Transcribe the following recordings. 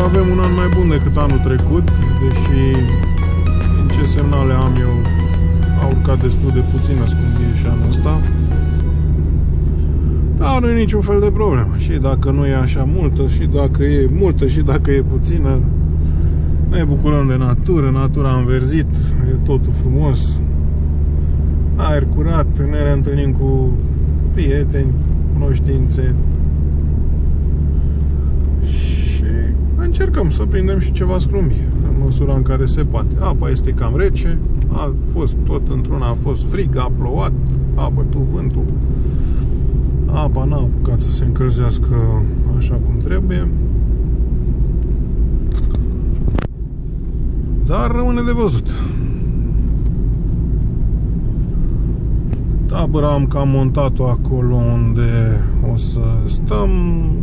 avem un an mai bun decât anul trecut, deși din ce semnale am eu a urcat destul de puțin scumpie și anul ăsta. Dar nu e niciun fel de problemă. Și dacă nu e așa multă, și dacă e multă, și dacă e puțină, ne bucurăm de natură, natura a înverzit, e totul frumos, aer curat, ne reîntâlnim cu prieteni, cunoștințe și încercăm să prindem și ceva scrumbie în măsura în care se poate. Apa este cam rece, a fost tot într-una, a fost frig, a plouat, a bătut vântul, apa n-a apucat să se încălzească așa cum trebuie. Dar rămâne de văzut. Tabăra am cam montat-o acolo unde o să stăm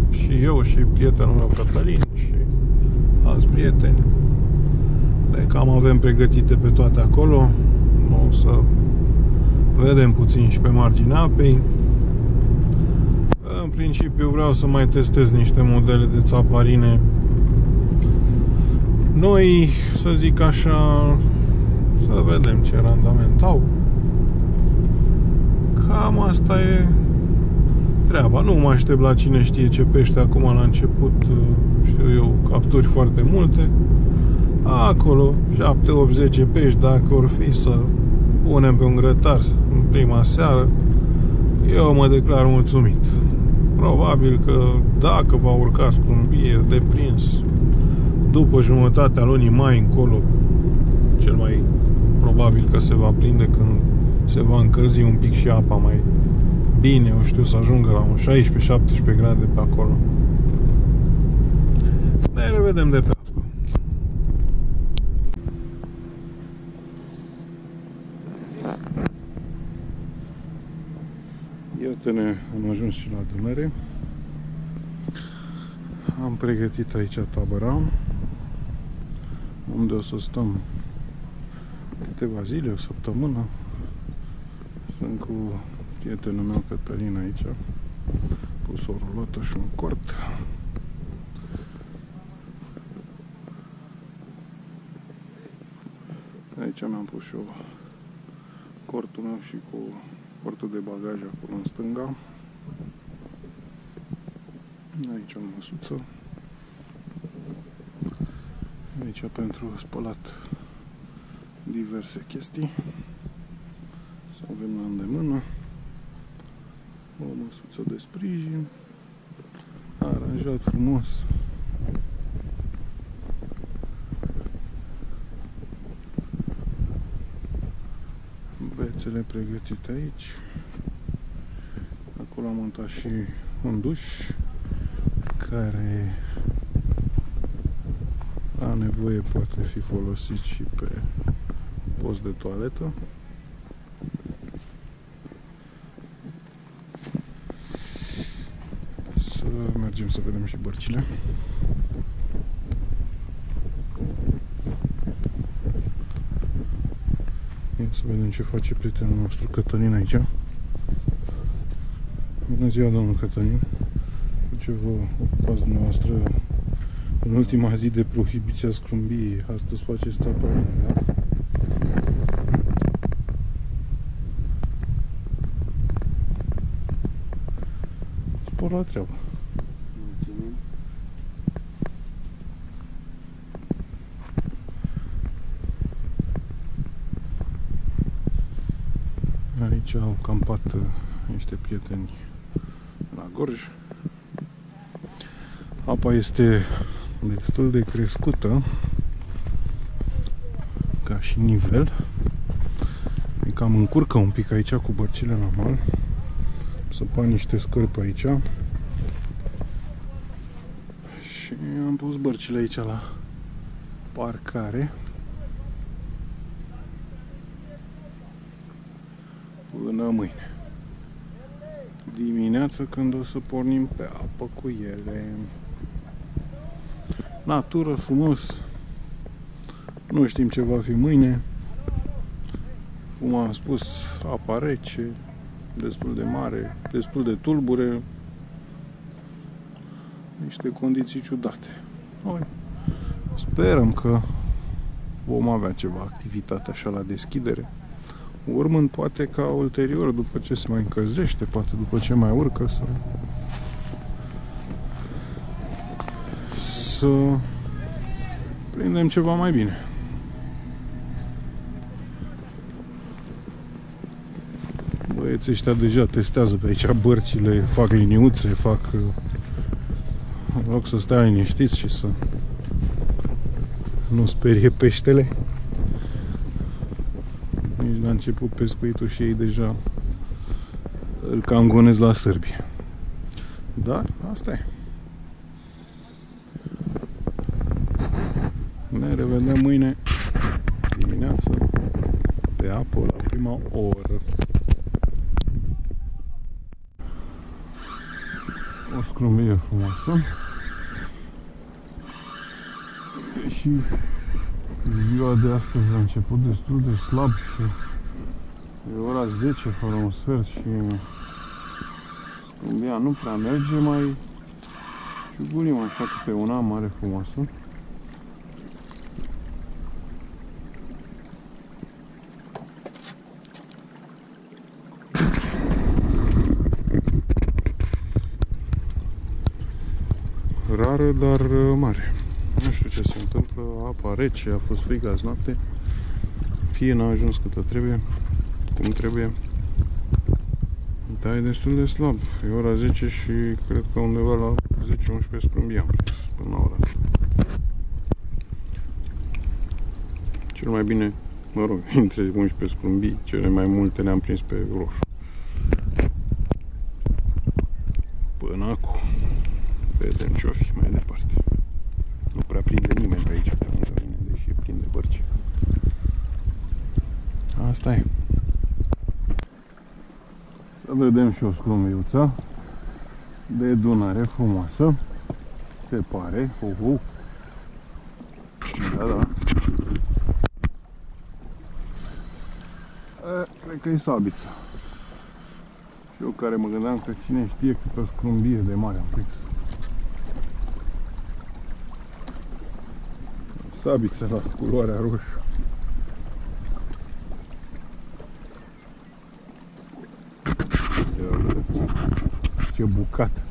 și eu și prietenul meu Cătălin și alți prieteni. Le cam avem pregătite pe toate acolo. O să vedem puțin și pe marginea apei. În principiu vreau să mai testez niște modele de țaparine noi, să zic așa, să vedem ce randament au. Cam asta e treaba. Nu mă aștept la cine știe ce pește acum la început, știu eu, capturi foarte multe. Acolo 7, 8, 10 pești, dacă or fi să punem pe un grătar în prima seară, eu mă declar mulțumit. Probabil că dacă va urca scrumbie de prins după jumătatea lunii mai încolo, cel mai probabil că se va prinde când se va încălzi un pic și apa mai bine, eu știu, să ajungă la un 16-17 grade pe acolo. Ne revedem de pe apă. Iată-ne, am ajuns și la Dunăre. Am pregătit aici tabăra, unde o să stăm câteva zile, o săptămână. Sunt cu prietenul meu Cătălin aici, pus o rulotă și un cort. Aici mi-am pus și eu cortul meu și cu cortul de bagaj acolo în stânga. Aici o măsuță. Aici pentru spălat diverse chestii. Să avem la îndemână. O măsuță de sprijin. Aranjat frumos. Bețele pregătite aici. Acolo am montat și un duș care la nevoie poate fi folosit și pe post de toaletă. Să mergem să vedem și bărcile. Să vedem ce face prietenul nostru Cătălin aici. Bună ziua, domnul Cătălin. Cu ce vă ocupați dumneavoastră în ultima zi de prohibiția scrumbiei? Astăzi faceți țaparine, da? Spor la treabă. Mulțumim. Aici au campat niște prieteni la Gorj. Apa este destul de crescută ca și nivel. E cam încurcă un pic aici cu bărcile la mal. Să pun niște scări pe aici. Și am pus bărcile aici la parcare. Până mâine dimineață, când o să pornim pe apă cu ele. Natură, frumos. Nu știm ce va fi mâine. Cum am spus, apa rece, destul de mare, destul de tulbure. Niște condiții ciudate. Noi Sperăm că vom avea ceva activitate așa la deschidere. Urmând poate ca ulterior, după ce se mai încălzește, poate după ce mai urcă, să prindem ceva mai bine. Băieții ăștia deja testează pe aici bărcile, fac liniuțe, în loc să stea liniștiți și să nu sperie peștele. Nici la început pescuitul și ei deja îl cam gonesc la Sârbia. Dar asta e. Ne revedem mâine dimineață pe apă la prima oră. O scrumbie frumoasă. Deși ziua de astăzi a început destul de slab și e ora 10 fără un sfert și scrumbia nu prea merge, mai ciugulim așa câte una mare frumoasă. Rară, dar mare. Nu știu ce se întâmplă, apa rece, a fost frig azi noapte. Fie n-a ajuns câtă trebuie, cum trebuie. Dar e destul de slab. E ora 10 și cred că undeva la 10-11 scrâmbii am prins până la ora asta. Cel mai bine, mă rog, între 11 scrâmbii, cele mai multe le-am prins pe roșu. Până acum. Vedem ce-o fi mai departe. Nu prea prinde nimeni pe aici, pe lângă mine, deși e plin de bărci. Asta e. Să vedem și o scrumbiuță de Dunăre frumoasă. Se pare. Da, da. Cred că e sabiță. Și eu care mă gândeam că cine știe câtă scrumbie de mare am prins. Sabiță la culoarea roșu. Ce bucată.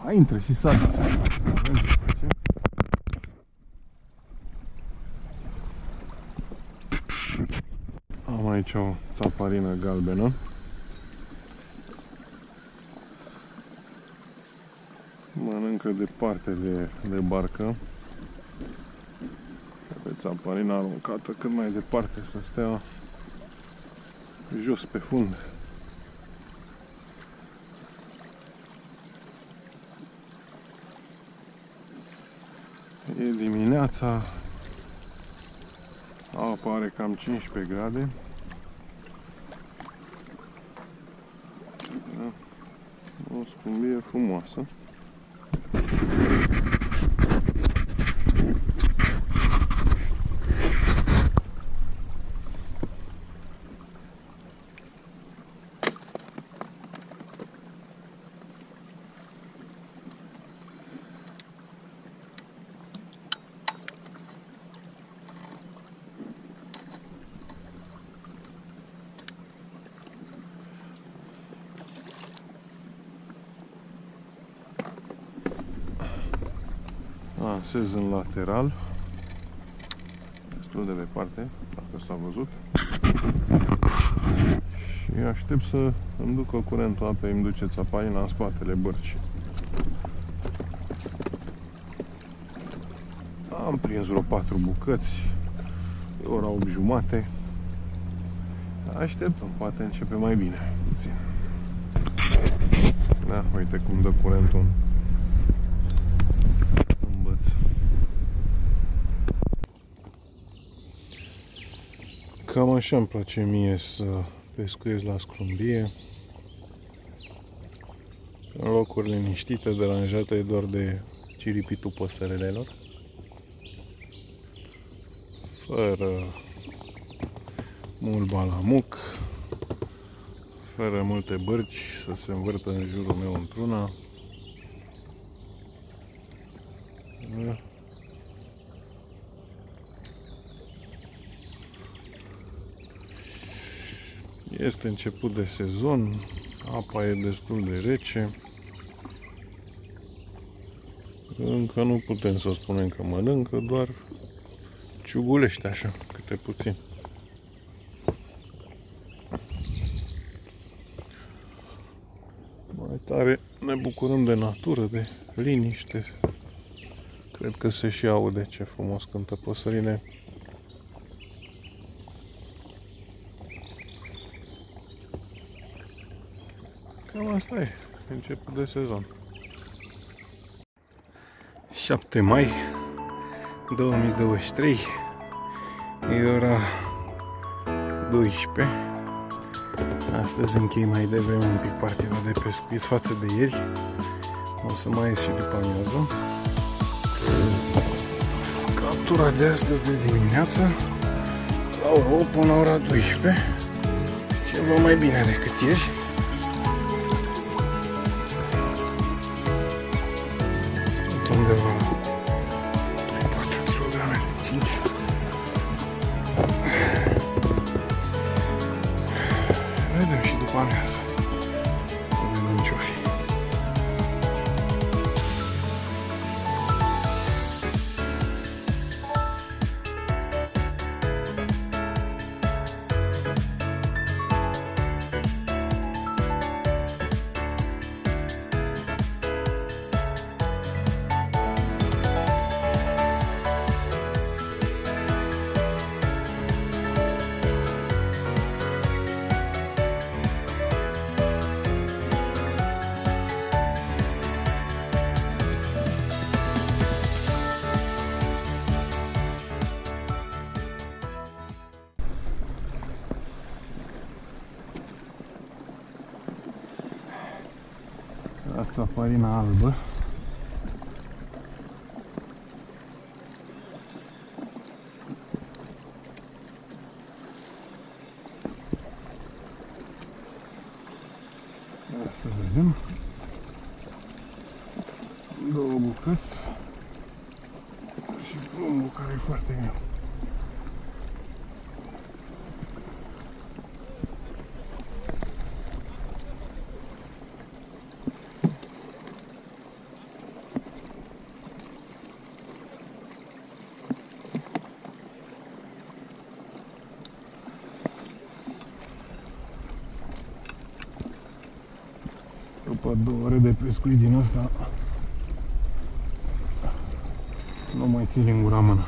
Mai intră și sabița. Am aici o țaparină galbenă. Mănâncă departe de barcă. Pe țaparina aruncată cât mai departe să stea jos pe fund. E dimineața, apa are cam 15 grade. Da. O scrumbie frumoasă. Lansez în lateral, destul de departe, dacă s-a văzut, și aștept să îmi ducă curentul apei, îmi duce țaparina în spatele bărcii. Am prins vreo 4 bucăți, e ora 8:30, așteptăm, poate începe mai bine puțin. Da, uite cum dă curentul în băț. Cam așa îmi place mie să pescuiesc la scrumbie. În locuri liniștite, deranjate doar de ciripitul păsărelelor. Fără mult balamuc, fără multe bărci să se învârtă în jurul meu într-una. Este început de sezon, apa e destul de rece. Încă nu putem să spunem că mănâncă, doar ciugulește așa, câte puțin. Mai tare ne bucurăm de natură, de liniște. Cred că se și aude ce frumos cântă păsările. Cam asta e, început de sezon. 7 mai 2023, e ora 12. Astăzi închei mai devreme un pic partida de pescuit față de ieri. O să mai ies și după amiază. Captura de astăzi de dimineață, la ora 8 până la ora 12. Ceva mai bine decât ieri. Undeva la 3-4 kg de 5. Vedem și după amiază. Vedem ce-o fi. Asta farina albă. Să vedem. 2 bucăți și plumbul care e foarte greu. După 2 ore de pescuit din asta, nu mai ții lingura mână.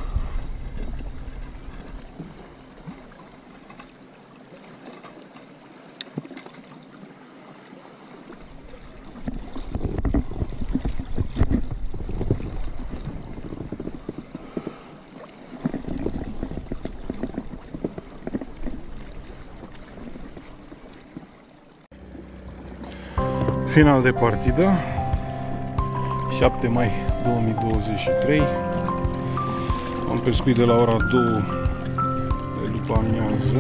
Final de partidă, 7 mai 2023. Am pescuit de la ora 2 de după amiază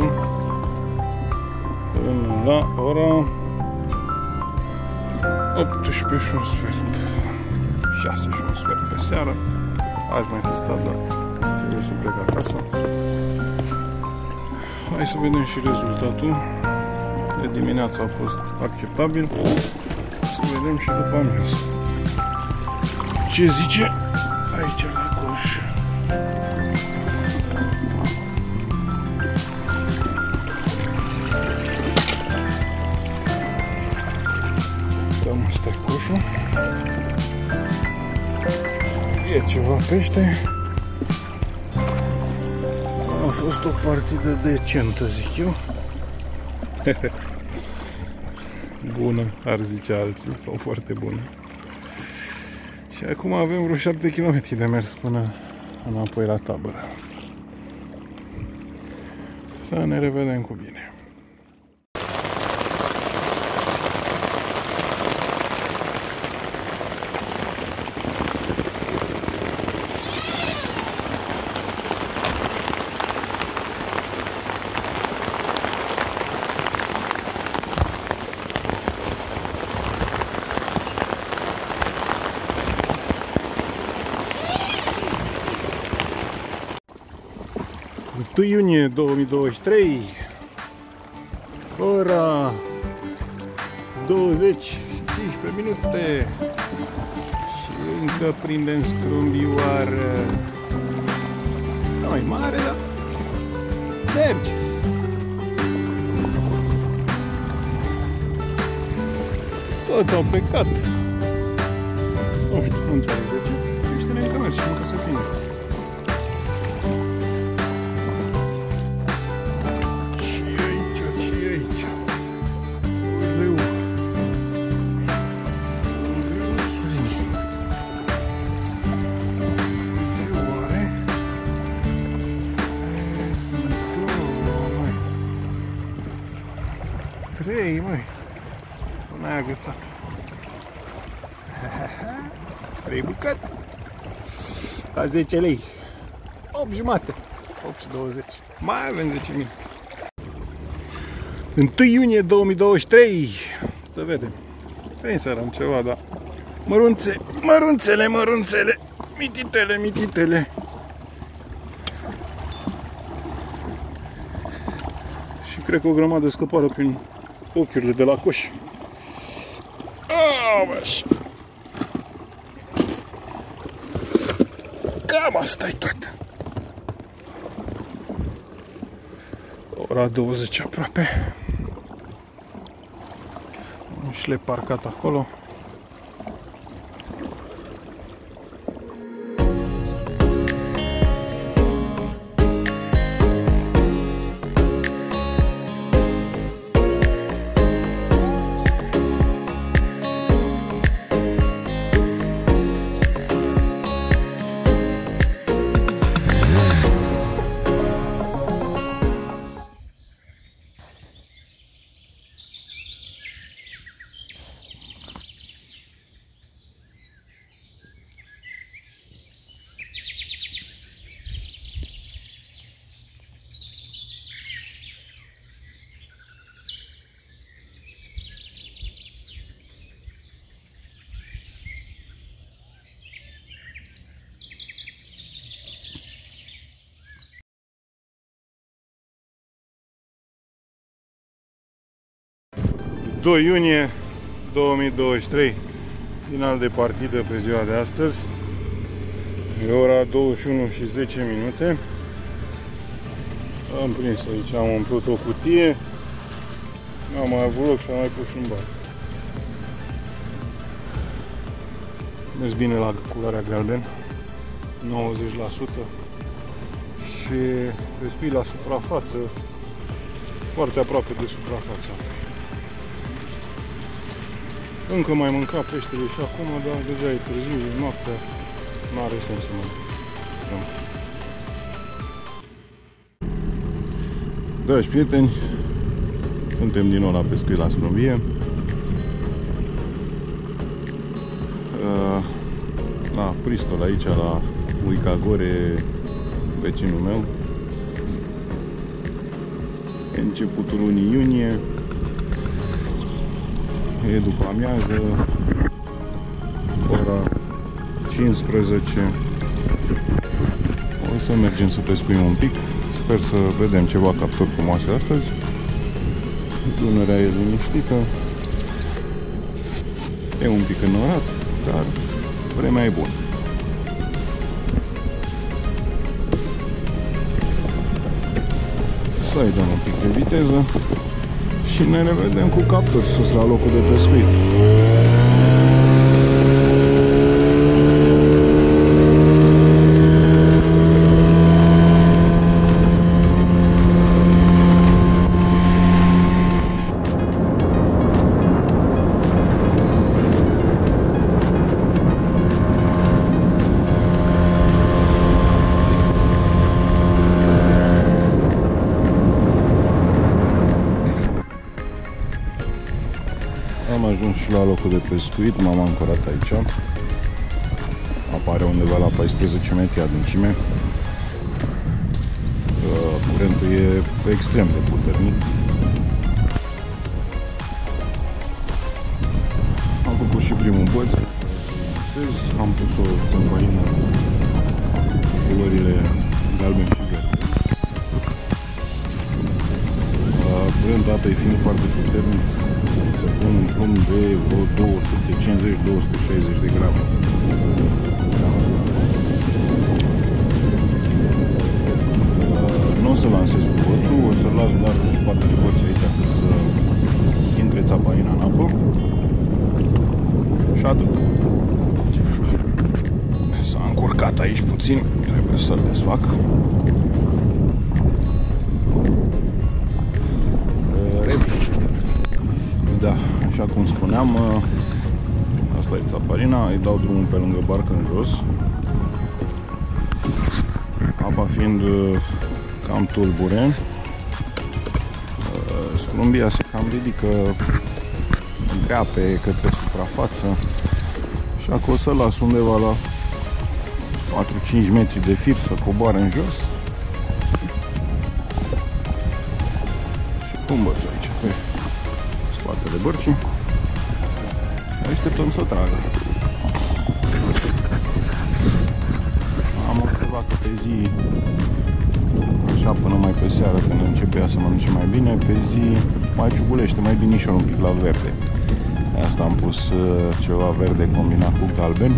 până la ora 18 și un sfert, 6 și un sfert pe seară. Aș mai fi stat, dar trebuie să plec acasă. Hai să vedem și rezultatul. De dimineață a fost acceptabil. Să vedem și după amiază ce zice aici la coș. Cam asta e coșul. E ceva pește. A fost o partidă decentă, zic eu. Bună, ar zice alții, sau foarte bună. Și acum avem vreo 7 km de mers până înapoi la tabără. Să ne revedem cu bine. Iunie 2023, ora 20 și 15 minute și încă prindem scrumbioară. Nu e mare, dar merge. Toți au plecat. Nu știu, nu înțeleg de ce. Peștele încă merge și încă se prinde. Trei, măi, n-ai agățat. 3 bucăți la 10 lei, 8 jumate, 8 și 20. Mai avem 10 minute. 1 iunie 2023. Să vedem. Trebuie să arăm ceva, dar mărunțele, mititele. Și cred că o grămadă scăpară prin ochiurile de la coș. Așa. Cam asta-i tot. Ora 20 aproape. Și le parcat acolo. ...2 iunie 2023, final de partidă pe ziua de astăzi. E ora 21 și 10 minute. Am prins aici, am umplut o cutie. N-am mai avut loc și am mai pus în bar. Mergi bine la culoarea galben, 90%. Și respiri la suprafață, foarte aproape de suprafață. Încă mai mânca peștele și acum, dar deja e târziu, e noaptea, n-are sens să mănânc. Dragi prieteni, suntem din nou la pescuit la scrumbie. La Pristol, aici, la Uicagore, vecinul meu. E începutul lunii iunie. E după amiază, ora 15. O să mergem să pescuim un pic. Sper să vedem ceva capturi frumoase astăzi. Dunărea e liniștită. E un pic înnorat, dar vremea e bună. Să-i dăm un pic de viteză și ne revedem cu capturi sus la locul de pescuit. ajuns și la locul de pescuit, m-am ancorat aici. Apare undeva la 14 metri adâncime. Curentul e extrem de puternic. Am făcut și primul băț. Am pus o țămpăină cu culorile galben și verde. Curentul apei fiind foarte puternic, se pun un plumb de vreo 250-260 de grame. Nu o să lansez cu bățul, o să-l las doar în spatele bății aici cât să intre țaparina în apă. Și atât. S-a încurcat aici puțin, trebuie să-l desfac. Da, așa cum spuneam, asta e țaparina, îi dau drumul pe lângă barcă în jos. Apa fiind cam tulbure, scrumbia se cam ridică grea pe către suprafață, și acolo să las undeva la 4-5 metri de fir să coboare în jos. Și pun bățul aici pe spatele bărcii. Așteptăm să tragă. Am observat că pe zi, așa până mai pe seară, când începea să mănânce mai bine, pe zi mai ciugulește mai binișor un pic la verde. De asta am pus ceva verde combinat cu galben.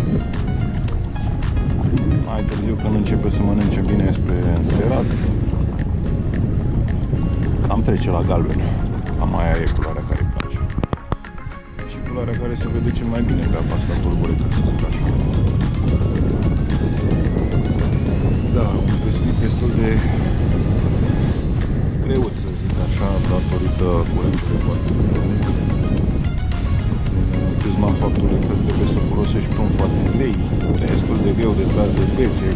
Mai târziu, când începe să mănânce bine spre înserat, cam trece la galben. Cam aia e culoarea care îi place. Și culoarea care se vede cel mai bine pe apa asta tulburetă, să zic așa. Da, un pescuit destul de greu, să zic așa, datorită curentului foarte puternic. Prisma faptului că trebuie să folosești plumb foarte grei, destul de greu de tras de pește,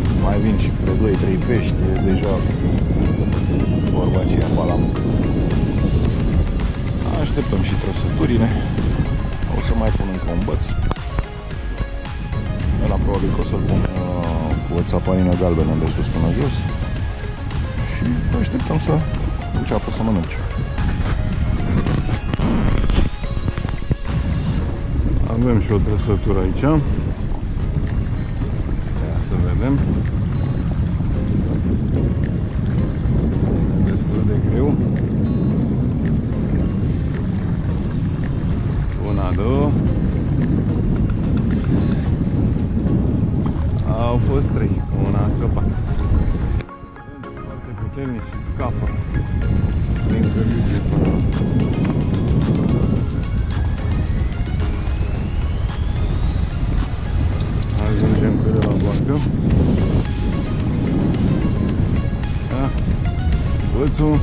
când mai vin și câte 2-3 pești, e deja vorba aceea palamă. Așteptăm și trăsăturile. O să mai pun încă un băț. Ăla probabil că o să-l pun cu o țaparină galbenă de sus până jos. Și așteptăm să înceapă să mănânce. Avem și o trăsătură aici. Ia să vedem. E destul de greu. Una, două. Au fost 3. Una a scăpat. Sunt foarte puternic și scapă din cărlițe până. Ajungem pe la barcă. Da. Bățul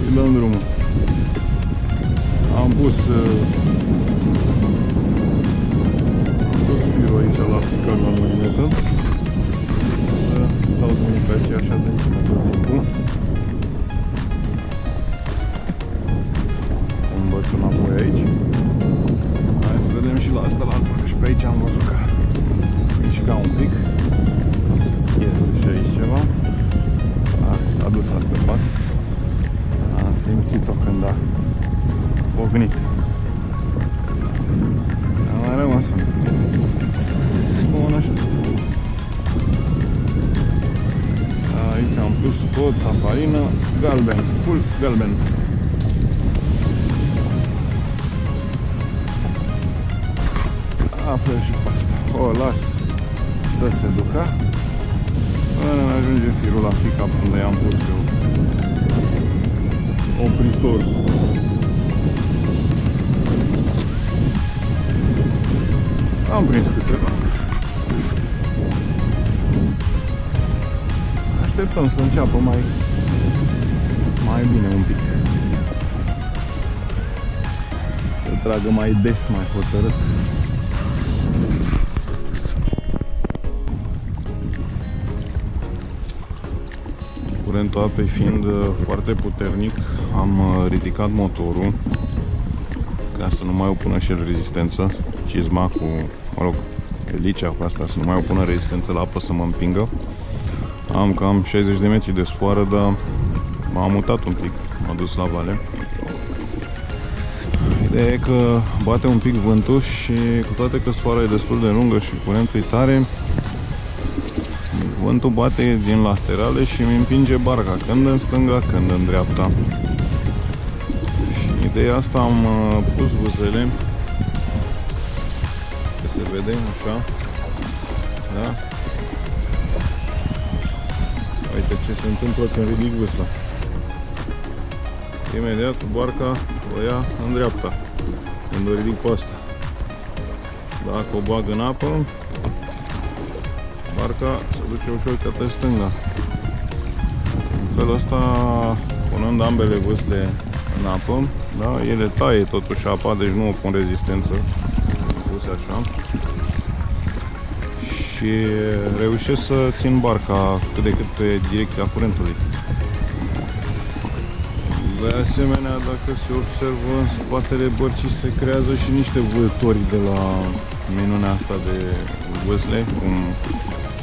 și dăm drumul. Am pus firul aici la ficar la milimetră. Să dau drumul pe aceeași adâncime tot timpul. Un bățul înapoi aici. Hai să vedem și la asta la altă, și pe aici am văzut că mișca un pic. Este și aici ceva. S-a dus, a scăpat. Am simțit-o când a pognit. Am mai rămas unul. Bun, așa. Aici am pus o țaparină galben, full galben. Află și pe asta. O las să se ducă până ajunge firul la fica unde i-am pus eu opritor. Am prins câteva. Așteptăm să înceapă mai bine un pic. Să tragă mai des, mai hotărât. Curentul apei fiind foarte puternic, am ridicat motorul ca să nu mai opună și el rezistență. Cizma cu, mă rog, elicea cu asta, să nu mai opună rezistență la apă, să mă împingă. Am cam 60 de metri de sfoară, dar m-am mutat un pic, m-am dus la vale. Ideea e că bate un pic vântul și cu toate că sfoara e destul de lungă și curentul e tare, vântul bate din laterale și îmi împinge barca, când în stânga, când în dreapta. Și ideea asta am pus vâsele, că se vede așa, da? Uite ce se întâmplă când ridic vâsla. Imediat barca o ia în dreapta când o ridic pe asta. Dacă o bag în apă, barca se duce ușor către stânga. În felul ăsta, punând ambele vâsle în apă, da, ele taie totuși apa, deci nu o pun rezistență, puse așa. Și reușesc să țin barca cât de cât pe direcția curentului. De asemenea, dacă se observă, în spatele bărcii se creează și niște vâltori de la minunea asta de vâsle, cum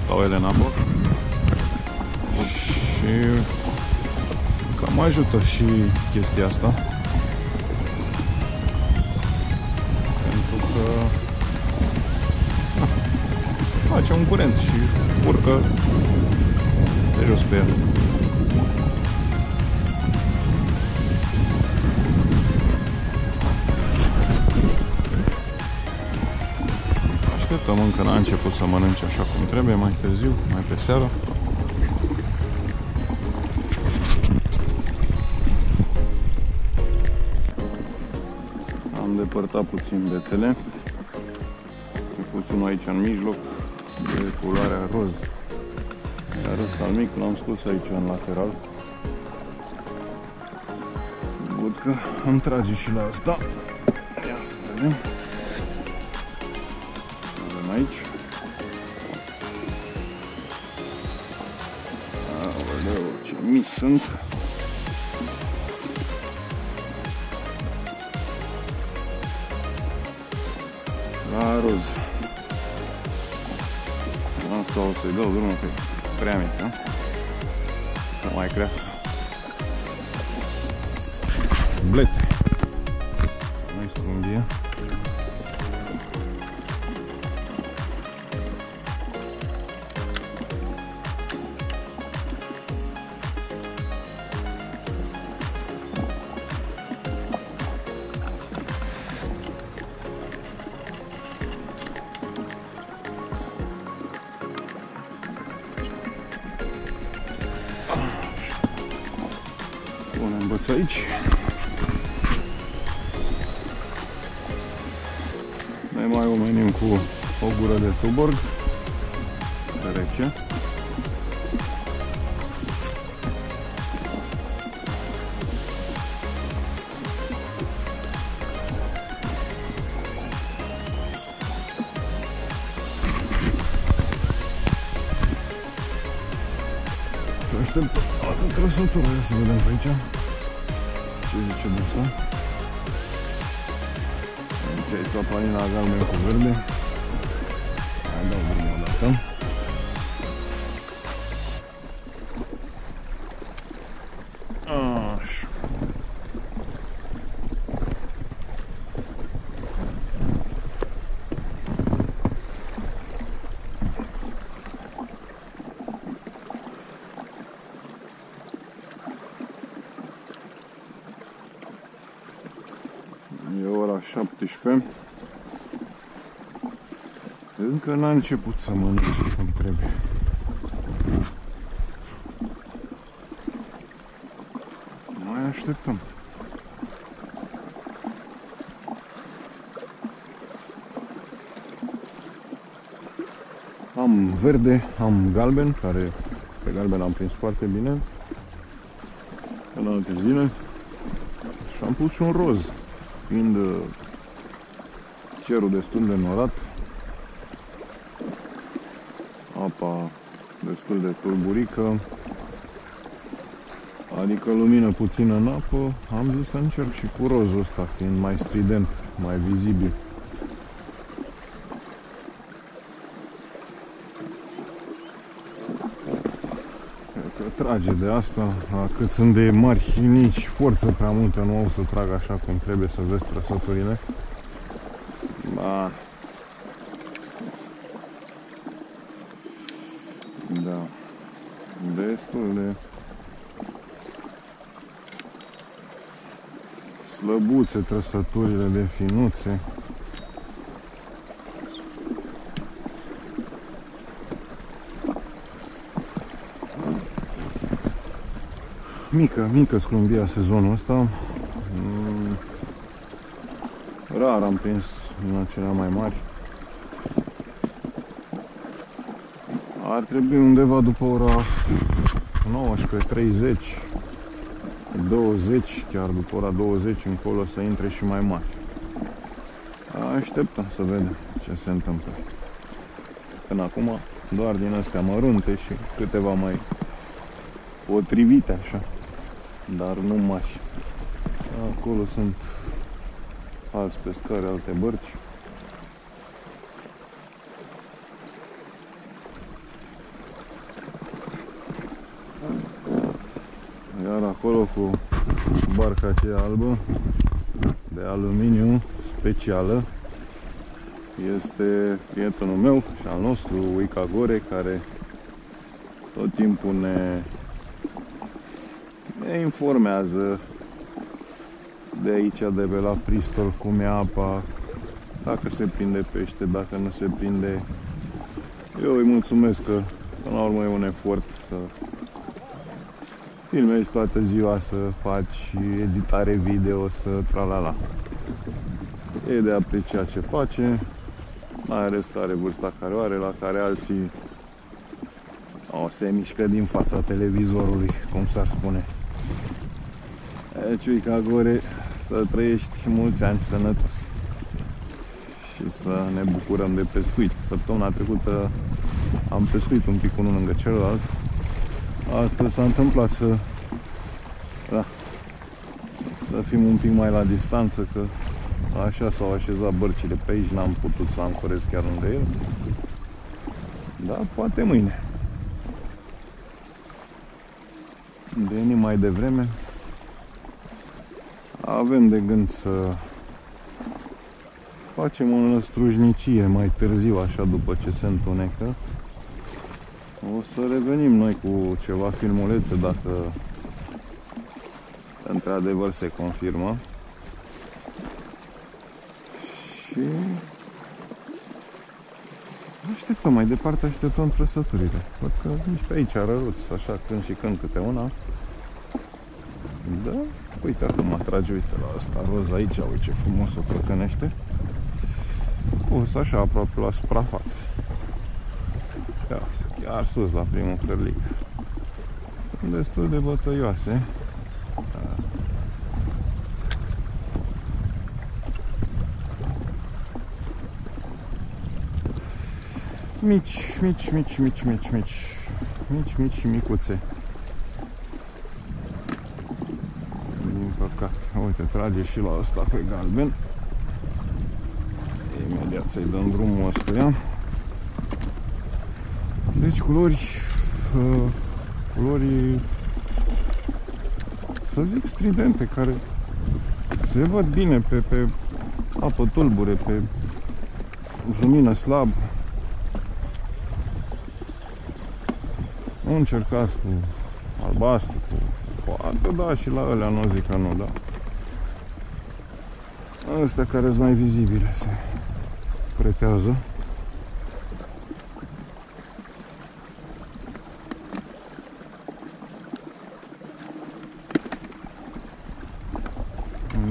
stau ele în apă. Și cam ajută și chestia asta. Pentru că face un curent și urcă de jos pe el. Așteptăm, încă n-a început să mănânce așa cum trebuie, mai târziu, mai pe seară. Am depărtat puțin bețele. Am pus unul aici în mijloc, de culoarea roz. Iar ăsta al mic l-am scos aici în lateral. Văd că îmi trage și la asta. Ia să vedem. Aici. Aoleu, ce mici sunt. La roz. Asta o să-i dau drumul, că e prea mic, nu? Să mai crească. Blete. Mai scumbie. Punem băț aici. Ne mai omenim cu o gură de tuborg rece. Aștept toată trăsătura, să vedem pe aici ce zice de asta. Aici e țapanina galben cu verde. Mai dau drumul o dată. Așa. E ora 17. Încă n-a început să mănânce cum trebuie. Mai așteptăm. Am verde, am galben, care pe galben am prins foarte bine în alte zile. Și am pus și un roz, fiind cerul destul de norat, apa destul de tulburică, Adică lumină puțin în apă. Am zis să încerc și cu rozul ăsta, fiind mai strident, mai vizibil. Trage de asta, cât sunt de mari, nici forță prea multă nu au să trag așa cum trebuie, să vezi trăsăturile. Ba. Da. Destul de slăbuțe trăsăturile, de finuțe. Mică scrumbia sezonul ăsta. Rar am prins în acelea mai mari. Ar trebui undeva după ora 19:30, 20, chiar după ora 20 încolo să intre și mai mari. Așteptăm să vedem ce se întâmplă. Până acum doar din astea mărunte și câteva mai potrivite așa, dar nu mari. Acolo sunt alți pescari, alte bărci. Iar acolo cu barca aceea albă de aluminiu specială este prietenul meu și al nostru, Uica Gore, care tot timpul ne informează de aici, de pe la Pristol, cum e apa, dacă se prinde pește, dacă nu se prinde. Eu îi mulțumesc că până la urmă e un efort să filmezi toată ziua, să faci editare video, să tralala. E de apreciat ce face, mai ales că are vârsta care o are, la care alții se mișcă din fața televizorului, cum s-ar spune. Deci, Uica Gore, să trăiești mulți ani sănătos și să ne bucurăm de pescuit. Săptămâna trecută am pescuit un pic unul lângă celălalt. Astăzi s-a întâmplat să fim un pic mai la distanță, că așa s-au așezat bărcile pe aici, n-am putut să ancorez chiar lângă el. Dar poate mâine. Venim mai devreme. Avem de gând să facem o năstrușnicie mai târziu, așa, după ce se întunecă. O să revenim noi cu ceva filmulețe, dacă într-adevăr se confirmă. Și așteptăm mai departe, așteptăm trăsăturile. Văd că nici pe aici arăruți, așa, când și când câte una. Da, uite, acum trage, uite la asta roz aici, uite ce frumos o țăcănește. Pus așa aproape la suprafață. Ia, chiar sus la primul cărlic. Sunt destul de bătăioase. Da. Mici și micuțe. Din păcate, uite, trage și la ăsta pe galben. Imediat să-i dăm drumul ăstuia. Deci culori, să zic, stridente, care se văd bine pe apă tulbure, pe lumină slab. Nu încercați cu albastru, poate da și la alea, nu zic că nu, da. Astea care sunt mai vizibile se pretează.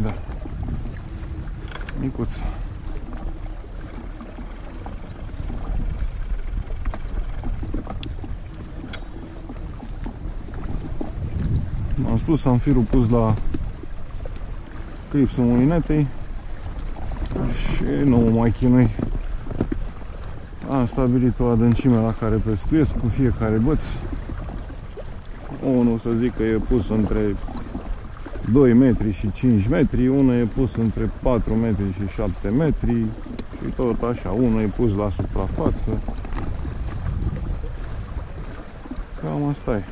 Da. Micuț. M-am spus, am firul pus la clipsul mulinetei și nu mă mai chinui. Am stabilit o adâncime la care pescuiesc cu fiecare băț. Unul să zic că e pus între 2 metri și 5 metri, unul e pus între 4 metri și 7 metri și tot așa, unul e pus la suprafață. Cam asta e.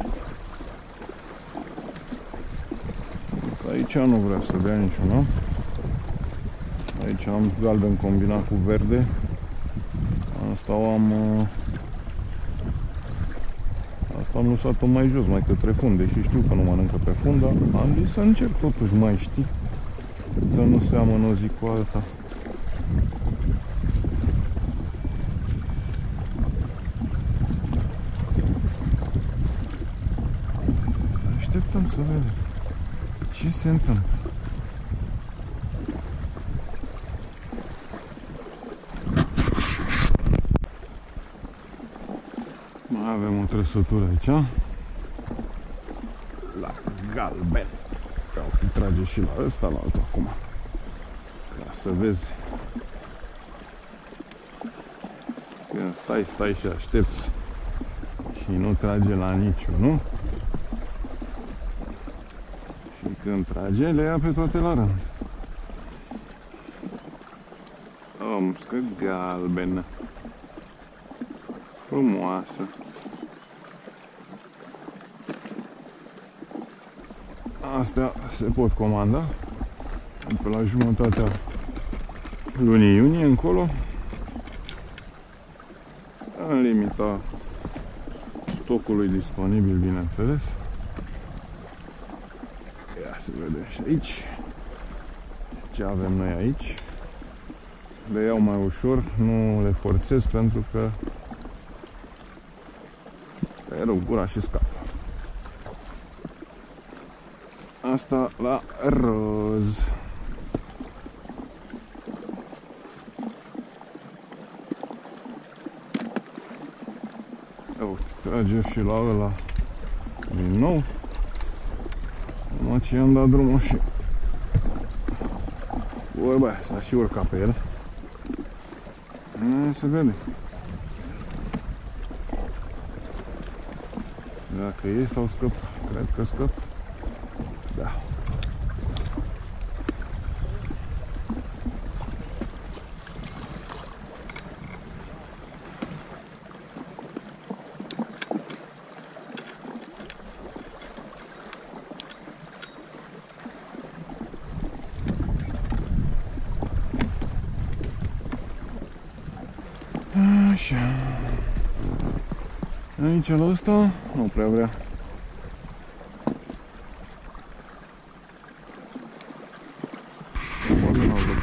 Aici nu vrea să dea niciuna. Aici am galben combinat cu verde. Asta am lăsat-o mai jos, mai către fund, deși știu că nu mănâncă pe fund, dar am zis să încerc totuși, mai știi, că nu seamănă o zi cu alta. Așteptăm să vedem ce se întâmplă. Mai avem o trăsătură aici la galben. Că trage și la ăsta, la altul acum, ca să vezi. Când stai și aștepți și nu trage la niciunul, și când trage le ia pe toate la rând. Că galbenă, frumoasă. Astea se pot comanda pe la jumătatea lunii iunie încolo, în limita stocului disponibil, bineînțeles. Ia să vedem și aici ce avem noi aici. Le iau mai ușor, nu le forțez pentru că e rău gura și scap. Asta la roz. Uite, trage și la ăla din nou. Numai ce i-am dat drumul și bă, s-a și urcat pe el. Să vedem dacă e sau scăp. Cred că scăp. Da. Așa. Aici la ăsta nu prea vrea.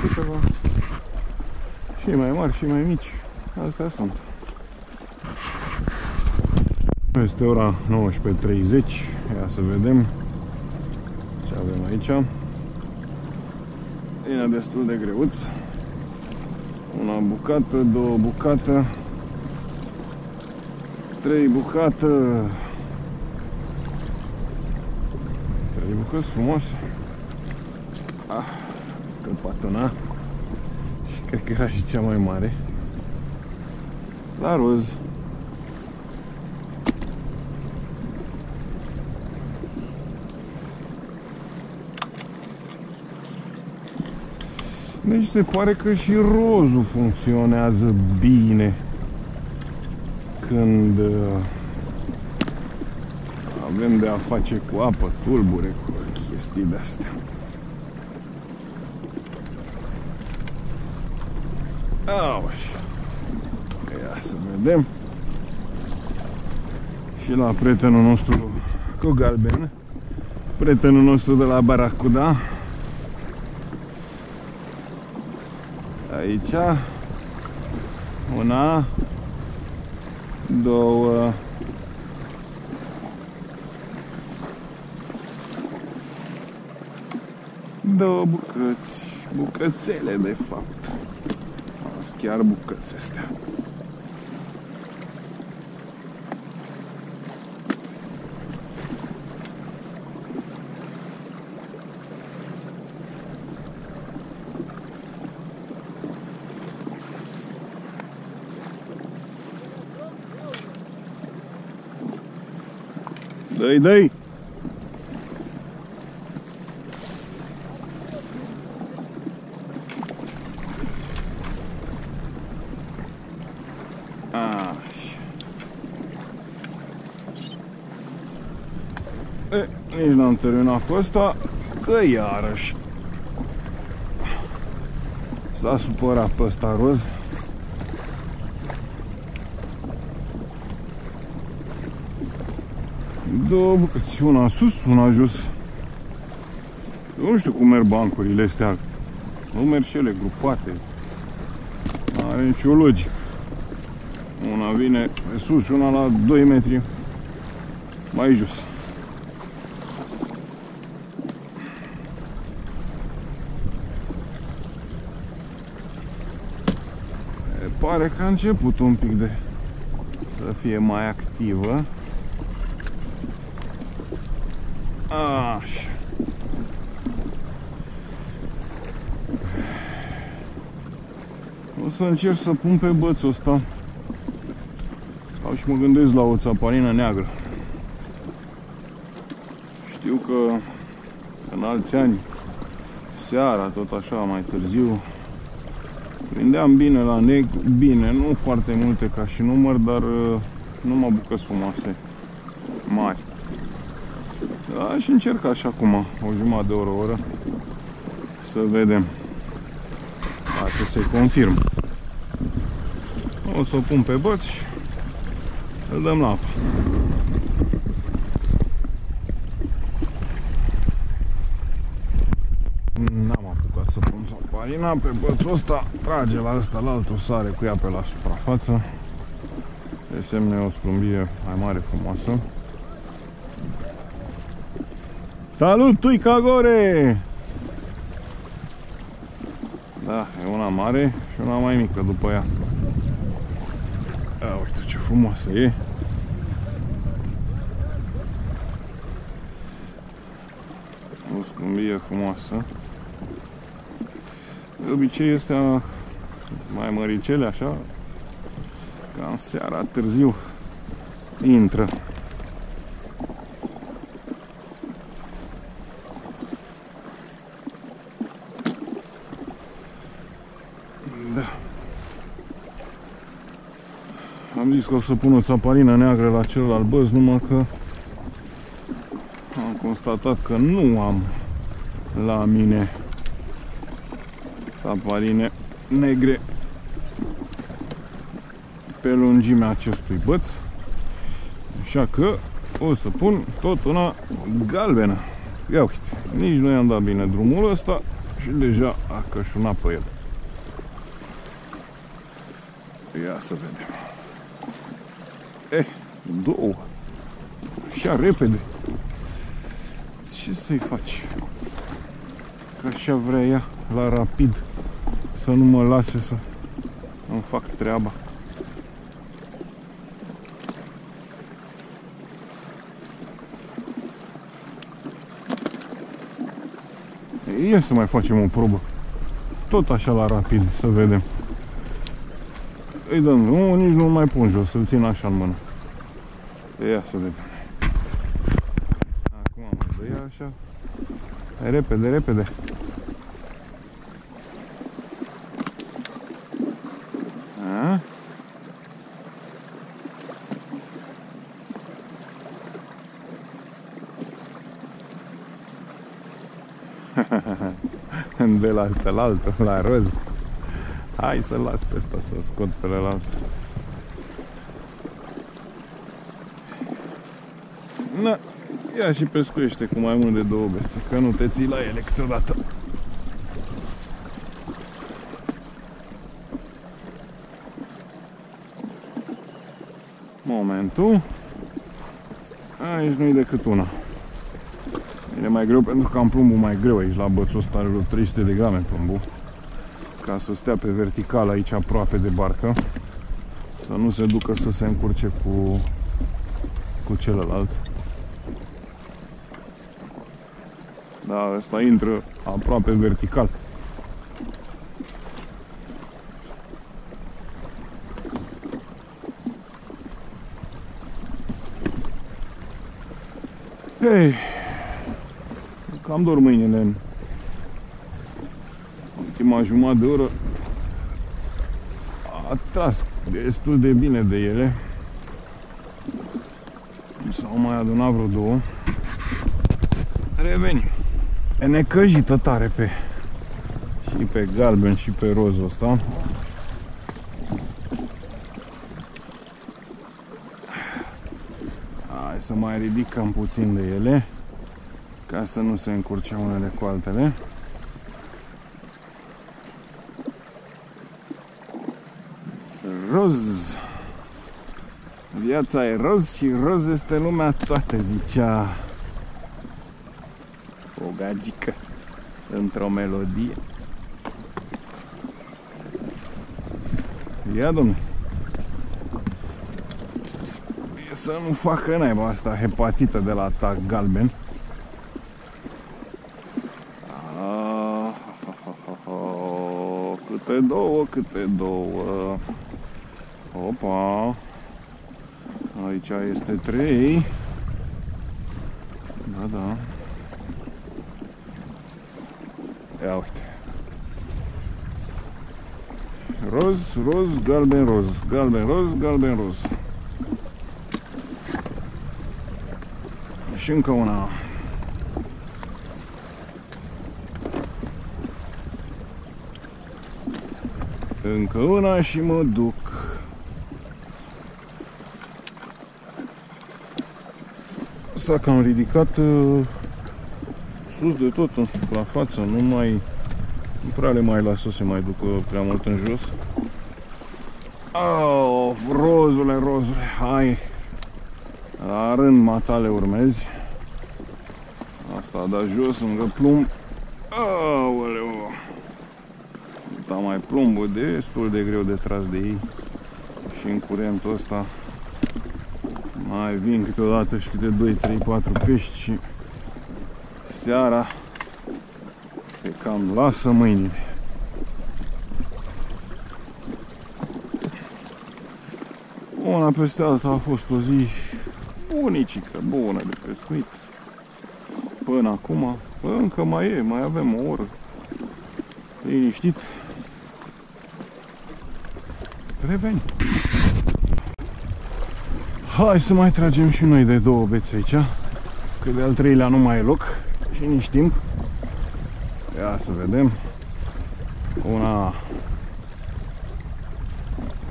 Câteva și mai mari și mai mici. Astea sunt. Este ora 19:30. Ia să vedem ce avem aici. E destul de greuț. Una bucată, două bucată, 3 bucată. 3 bucăți frumoase. Scăpat una. Și cred că era și cea mai mare. La roz. Deci se pare că și rozul funcționează bine când avem de a face cu apă tulbure, cu chestii de-astea. Ia să vedem. Și la prietenul nostru cu galben, prietenul nostru de la Baracuda. Aici una, două, două bucăți, bucățele de fapt. Chiar bucăți astea. Dai, dai! Nici n-am terminat cu ăsta, că iarăși s-a supărat pe ăsta roz. Două bucăți, una sus, una jos. Nu știu cum merg bancurile astea. Nu merg și ele grupate. Nu are nicio logică. Una vine pe sus și una la 2 metri mai jos. Pare că a început un pic de să fie mai activă. Așa. O să încerc să pun pe bățul ăsta. Sau și mă gândesc la o țaparină neagră. Știu că în alți ani, seara, tot așa, mai târziu, prindeam bine la negru, bine, nu foarte multe ca și număr, dar numai bucăți frumoase, mari. Da, și încerc așa acum, o jumătate de oră, o oră, să vedem dacă se confirmă. O să o pun pe băț și îl dăm la apă. N-am apucat să pun țaparina pe bățul ăsta, trage la ăsta, la altul, sare cu ea pe la suprafață. De semne o scrumbie mai mare, frumoasă. Salut, Tuica Gore! Da, e una mare și una mai mică după ea. Uite ce frumoasă e! O scumbie frumoasă. De obicei astea mai măricele așa, cam seara târziu intră. Da. Am zis că o să pun o țaparină neagră la celălalt băț, numai că am constatat că nu am la mine țaparine negre pe lungimea acestui băț, așa că o să pun tot una galbenă. Ia uite, nici nu i-am dat bine drumul ăsta și deja a cășunat pe el. Ia să vedem. Două. Așa repede. Ce să-i faci? Că așa vrea ea, la rapid, să nu mă lase să îmi fac treaba. Ia să mai facem o probă. Tot așa la rapid, să vedem. Îi dăm, nu, nici nu mai pun jos, să-l țin așa în mână. Ia să vedem. Acum mai dă ea așa. Hai, repede, repede. A? De la asta la altul, la roz. Hai să las pe ăsta, să scot pe celălalt. Na, ia și pescuiește cu mai mult de 2 bețe, că nu te ții la ele câteodată. Momentul. Aici nu-i decât una. E mai greu pentru că am plumbul mai greu aici, la bățul ăsta are vreo 300 de grame plumbul. Ca să stea pe vertical aici aproape de barcă, să nu se ducă să se încurce cu celălalt. Da, ăsta intră aproape vertical. Hei, cam dor mâinile în ultima jumătate de oră. a tras destul de bine de ele. S-au mai adunat vreo două. Revenim. E necăjită tare și pe galben și pe rozul ăsta. Hai să mai ridicăm puțin de ele, ca să nu se încurce unele cu altele. Roz. Viața e roz și roz este lumea toată, zicea o gagică într-o melodie. Ia, dom'le, să nu facă naiba asta hepatită de la atac galben. Câte două. Opa. Aici este 3. Da. Ia uite. Roz, galben, roz. Galben, roz, galben, roz. Și încă una. Încă una și mă duc. S-a cam ridicat sus de tot în suprafață, nu prea le mai las să se mai ducă prea mult în jos. Rozule, hai! La rând matale urmezi. Asta a dat jos lângă plumb. Aoleu! Da, mai plumbul destul de greu de tras de ei. Și în curentul ăsta mai vin câteodată și câte 2, 3, 4 pești și seara te cam lasă mâinile. Una peste alta a fost o zi bunicică, bună de pescuit. Până acum, încă mai avem o oră. Liniștit. Revenim. Hai să mai tragem și noi de 2 bețe aici, că de al 3-lea nu mai e loc și nici timp. Ia să vedem. Una,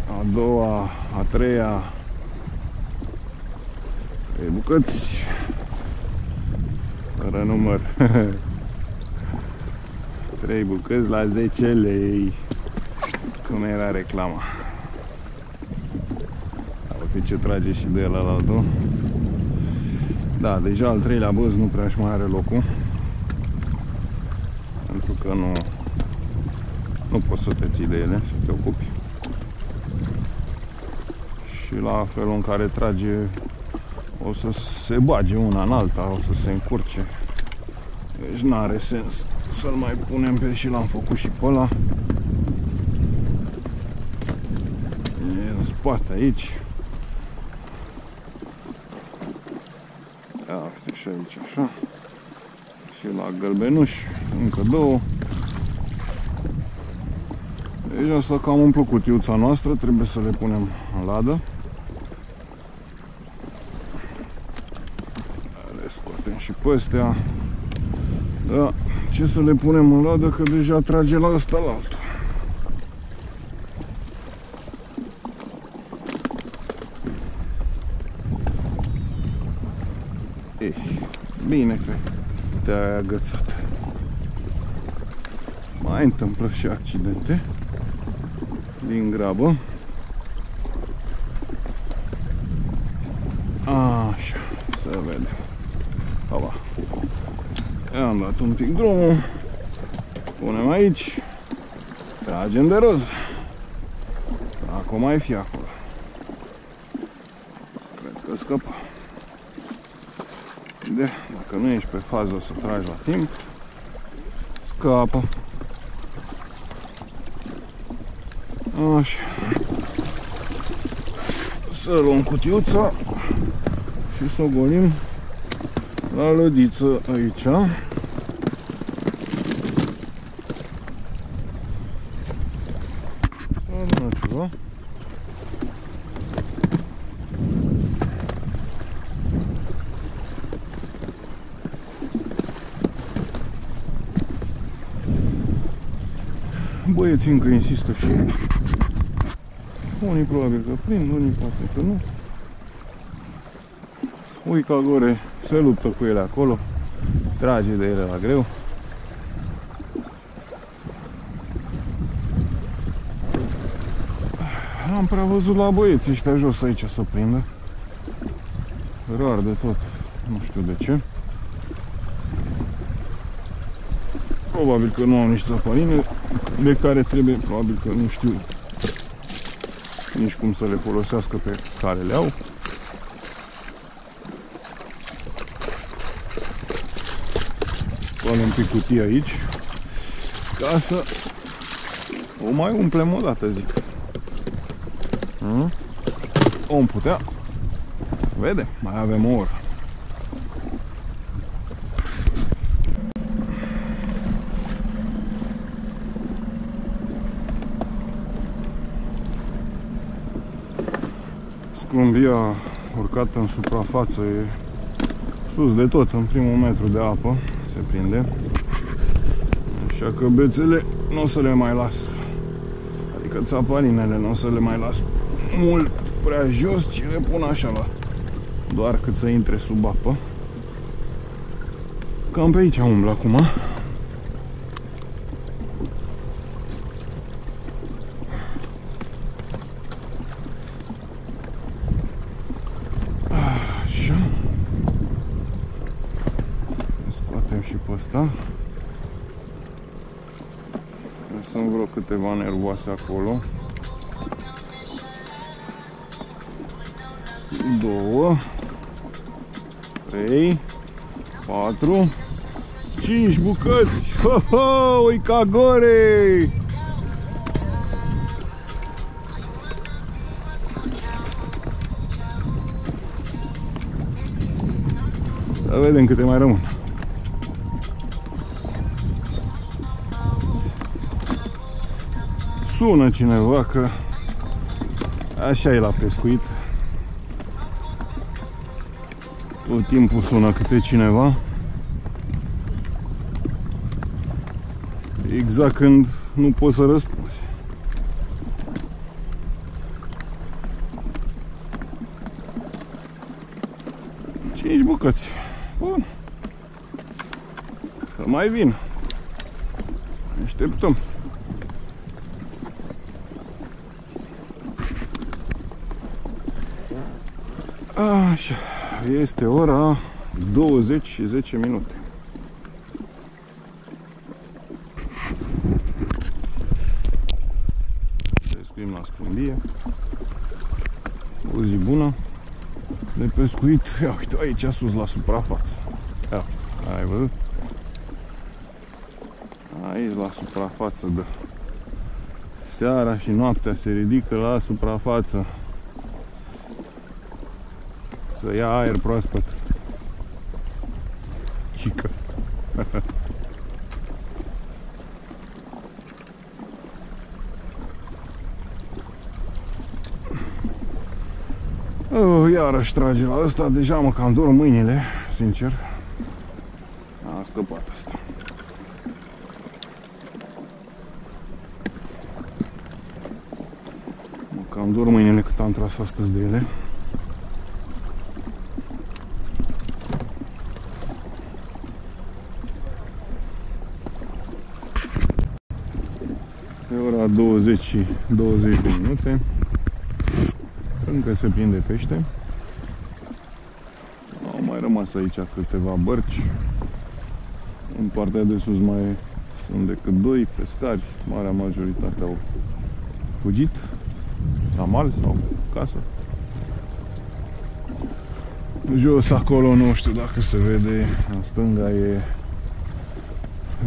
a doua, a treia, 3 bucăți, fără număr. 3 bucăți la 10 lei, cum era reclama. Uite ce trage și de la altul. Da, deja al 3-lea băz nu prea și mai are locul, pentru că nu poți să te ții de ele, să te ocupi. Și la felul în care trage o să se bage una în alta, o să se încurce. Deci n-are sens să-l mai punem pe, și l-am făcut și pe ăla. E în spate aici. Ia uite și aici așa. Și la gălbenuș încă 2. Deci asta cam umplu cutiuța noastră, trebuie să le punem în ladă. Le scoatem și pe astea. Da, ce să le punem în ladă, că deja trage la ăsta la altul. Bine că te-ai agățat. Mai întâmplă și accidente din grabă. Așa, să vedem. Aba. I-am dat un pic drumul. Punem aici. Tragem de roz. Acum mai fi acolo. Cred că scăpa. Dacă nu ești pe fază să tragi la timp, scapă. Așa. Să luăm cutiuța și să o golim la lădiță aici. Să adună ceva. Băieții încă insistă și unii probabil că prind, unii poate că nu. Uica Gore se luptă cu ele acolo, trage de ele la greu. Am prea văzut la băieții ăștia jos aici să prindă. Rar de tot, nu știu de ce. Probabil că nu au niște țăpăline de care trebuie, probabil că nu știu nici cum să le folosească pe care le au. Spăl un pic cutia aici ca să o mai umplem o dată, zic. Om putea. Vede, mai avem o oră. Scrumbia urcată în suprafață e sus de tot, în primul metru de apă se prinde. Așa că bețele nu o să le mai las, adică țapalinele nu o să le mai las mult prea jos, ci le pun așa la doar cât să intre sub apă. Cam pe aici umblu acum. Așa. Scoatem și pe ăsta. Sunt vreo câteva nervoase acolo. 2, 3, 4, 5 bucăți. Ho-ho, Uica Gore! Să vedem câte mai rămân. Sună cineva că așa e la pescuit. Tot timpul sună câte cineva. Exact când nu poți să răspunzi. Cinci bucăți. Bun. Să mai vin. Așteptăm. Așa. Este ora 20 și 10 minute. Pescuim la Scrumbie. O zi bună de pescuit. Ia uite, aici sus la suprafață. Ia, ai văzut? Aici la suprafață de seara și noaptea se ridică la suprafață să ia aer proaspăt. Cică. Iarăși trage la ăsta, deja mă cam dor mâinile, sincer. A scăpat asta. Mă cam dor mâinile cât am tras astăzi de ele. E ora 20 și 20 de minute. Încă se prinde pește. Au mai rămas aici câteva bărci. În partea de sus mai sunt decât 2 pescari. Marea majoritate au fugit la mal sau casă. Jos acolo nu știu dacă se vede. În stânga e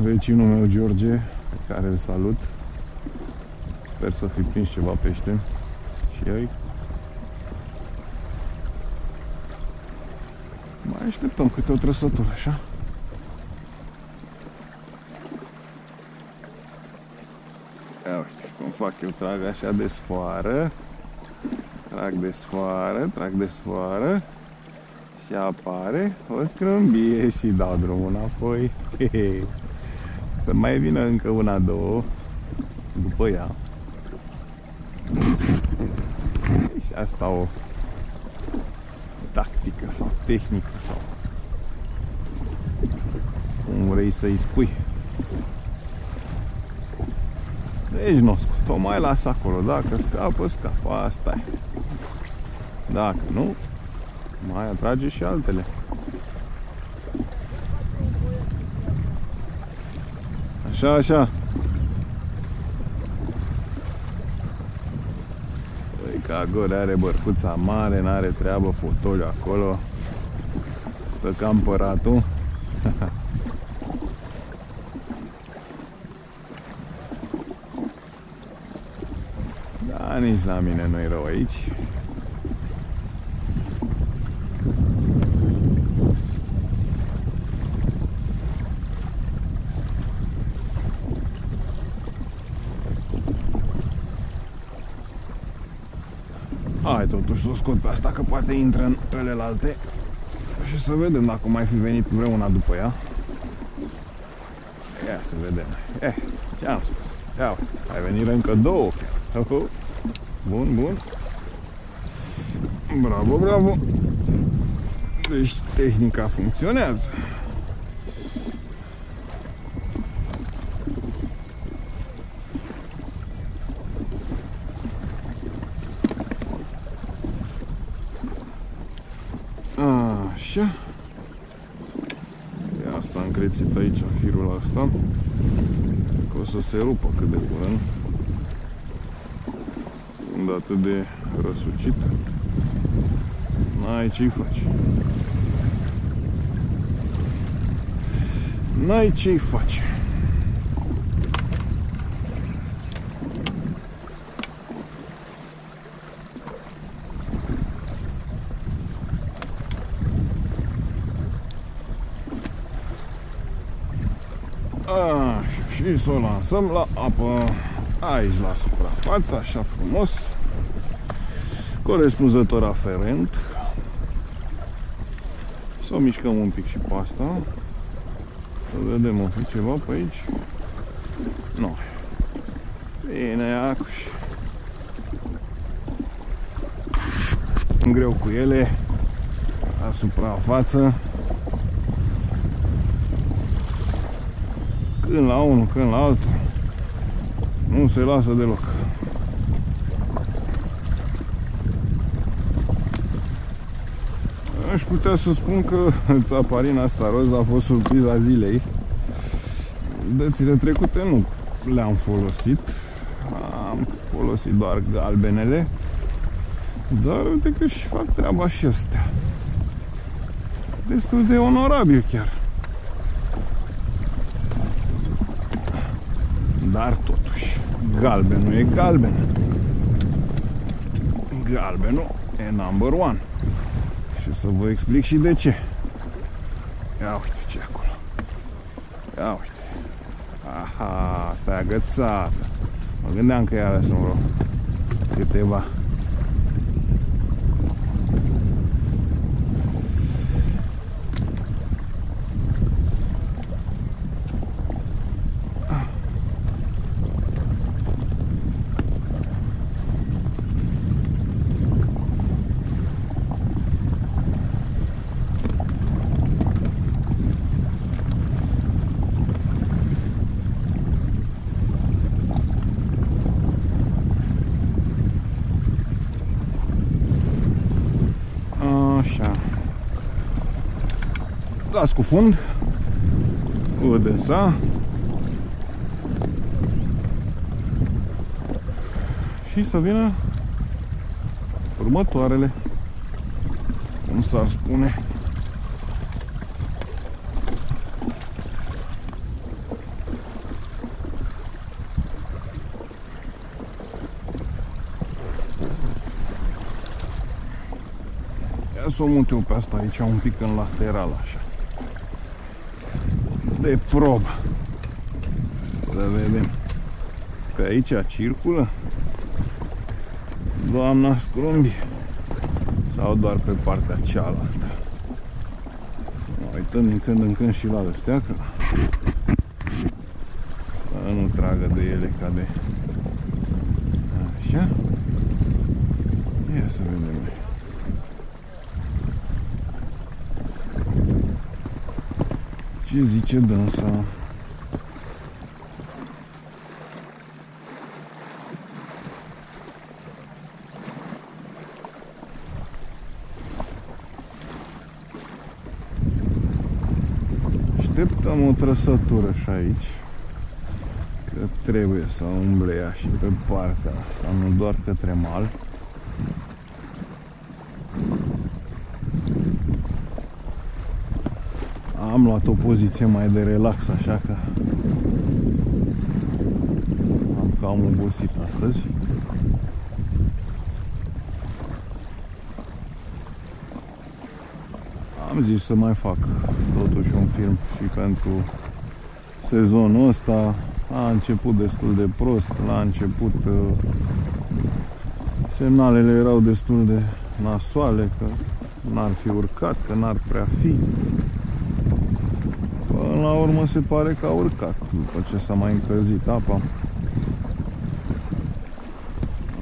vecinul meu George, pe care îl salut. Sper să fi prins ceva pește și ei. Mai așteptăm câte o trăsătură, așa. Ia uite cum fac eu, trag așa de sfoară. Trag de sfoară, trag de sfoară. Și apare o scrumbie și dau drumul înapoi. Să mai vină încă una, două. după ea. Și asta o tactică sau tehnică sau cum vrei să-i spui. Deci nu scot, o mai las acolo. Dacă scapă, scapă. Asta e. Dacă nu, mai atrage și altele. Așa, așa. Păi ca Gore are bărcuța mare, n-are treabă, fotoliu acolo. Stă ca împăratul. Da, nici la mine nu-i rău aici. Hai totuși să o scot pe asta, că poate intră în celelalte. Și să vedem dacă mai fi venit vreuna după ea. Ia să vedem. Ce-am spus? Ia, ai venit încă două. Bun, bun. Bravo, bravo. Deci tehnica funcționează. Așa. Ia s-a încrețit aici firul ăsta, că o să se rupă cât de curând. Când atât de răsucit, n-ai ce-i faci. N-ai ce-i faci. Așa, și să o lansăm la apă. Aici la suprafață, așa frumos, corespunzător aferent. Să o mișcăm un pic și pe asta. Să vedem, o fi ceva pe aici? Nu. Bine, acuși. În greu cu ele la suprafață. Când la unul, când la altul. Nu se lasă deloc. Aș putea să spun că țaparina asta roz a fost surpriza zilei. Dățile trecute nu le-am folosit. Am folosit doar galbenele. Dar uite că și fac treaba și astea. Destul de onorabil chiar. Dar totuși, galbenul e galben. Galbenul e number one. Și să vă explic și de ce. Ia uite ce e acolo. Ia uite. Aha, asta e agățată. Mă gândeam că iară sunt vreo câteva. Așa. Las cu fund. Udânsa. Și să vină următoarele. Cum s-ar spune. Să o mut eu pe asta aici un pic în lateral, așa. De probă. Să vedem. Pe aici circulă doamna Scrumbie sau doar pe partea cealaltă. Uităm din când în când și la astea, că să nu tragă de ele ca de Așa. Ia să vedem. Ce zice dânsa? Așteptăm o trăsătură și aici, că trebuie să umble ea și pe partea asta, nu doar către mal. Am luat o poziție mai de relax, așa că am cam obosit astăzi. Am zis să mai fac totuși un film și pentru sezonul ăsta. A început destul de prost, la început semnalele erau destul de nasoale, că n-ar fi urcat, că n-ar prea fi. Până la urmă se pare că a urcat, după ce s-a mai încălzit apa.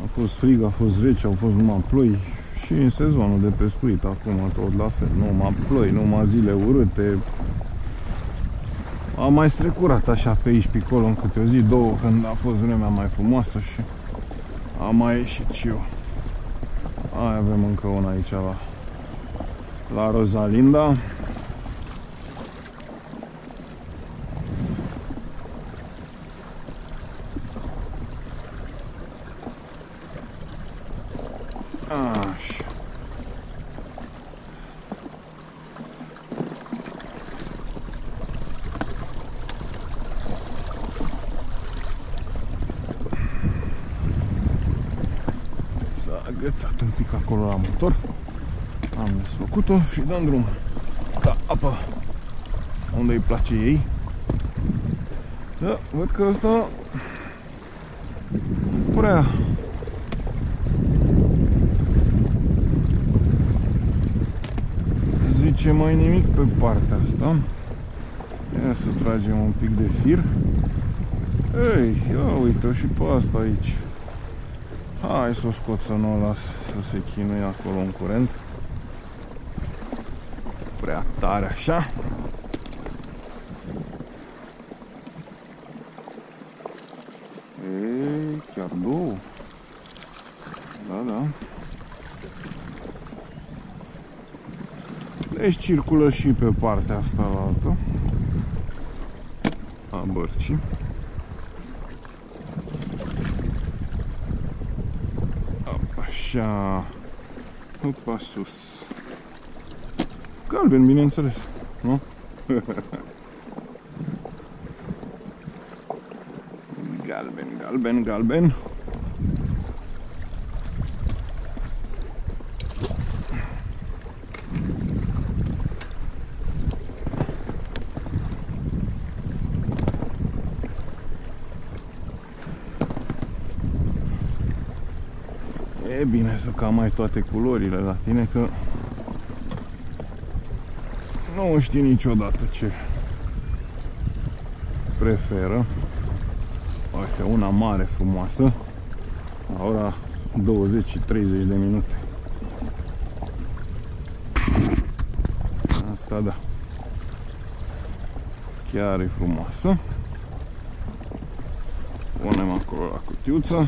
A fost frig, a fost rece, au fost numai ploi. Și în sezonul de pescuit acum tot la fel, numai ploi, numai zile urâte. Am mai strecurat așa pe aici, pe acolo, în câte o zi, două, când a fost vremea mai frumoasă și am mai ieșit și eu. Mai avem încă una aici la Rosalinda. Așa. S-a agățat un pic acolo la motor. Am desfăcut-o și dăm drum la apă unde îi place ei. Da, văd că ăsta prea zice mai nimic pe partea asta. Ia să tragem un pic de fir. Ei, ia uite-o și pe asta aici. Hai să o scot, să nu o las să se chinuie acolo în curent. Prea tare așa. Ei, chiar două. Da, da. Deci circulă și pe partea asta la altă a bărcii. Așa. Opa, sus. Galben, bineînțeles, nu? Galben, galben, galben. E bine să cam ai toate culorile la tine, că nu știi niciodată ce preferă. Uite, una mare, frumoasă, la ora 20 și 30 de minute. Asta da. Chiar e frumoasă. Punem acolo la cutiuță.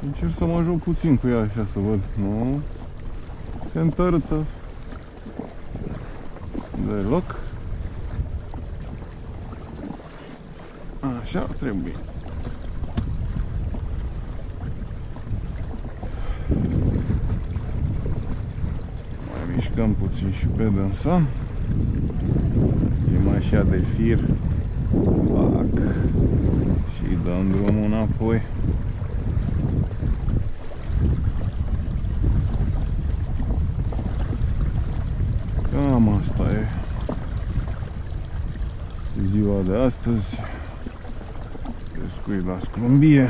Încerc să mă joc puțin cu ea așa, să văd. Nu se întărâtă deloc. Așa trebuie. Mai mișcăm puțin și pe dânsa. E așa de fir. Pac. Și dăm drumul înapoi. Cam asta e ziua de astăzi. Pescuit la scrumbie.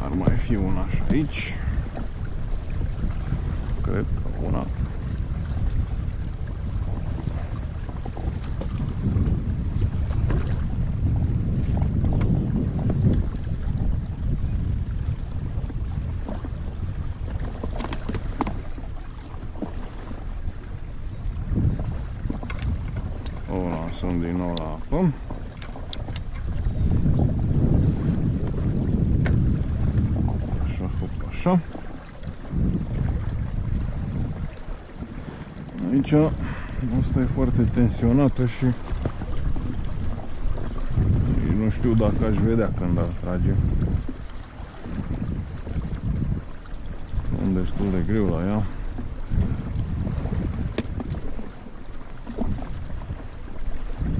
Ar mai fi una și aici. Cred că una apăsăm din nou la apă. Așa, hop, așa. Aici asta e foarte tensionată și nu știu dacă aș vedea când ar trage. E destul de greu la ea.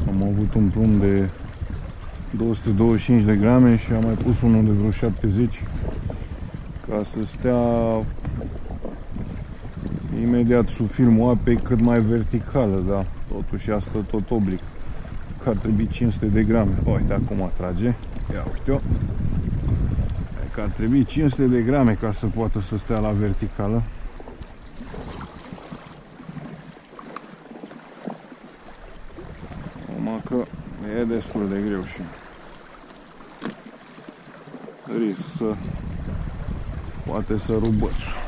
Am avut un plumb de 225 de grame și am mai pus unul de vreo 70 ca să stea imediat sub filmul apei cât mai verticală, dar totuși ea stă tot oblic. Că ar trebui 500 de grame. Uite, acum atrage. Ia uite-o. Că ar trebui 500 de grame ca să poată să stea la verticală. Numai că e destul de greu și risc să poate să rup bățul.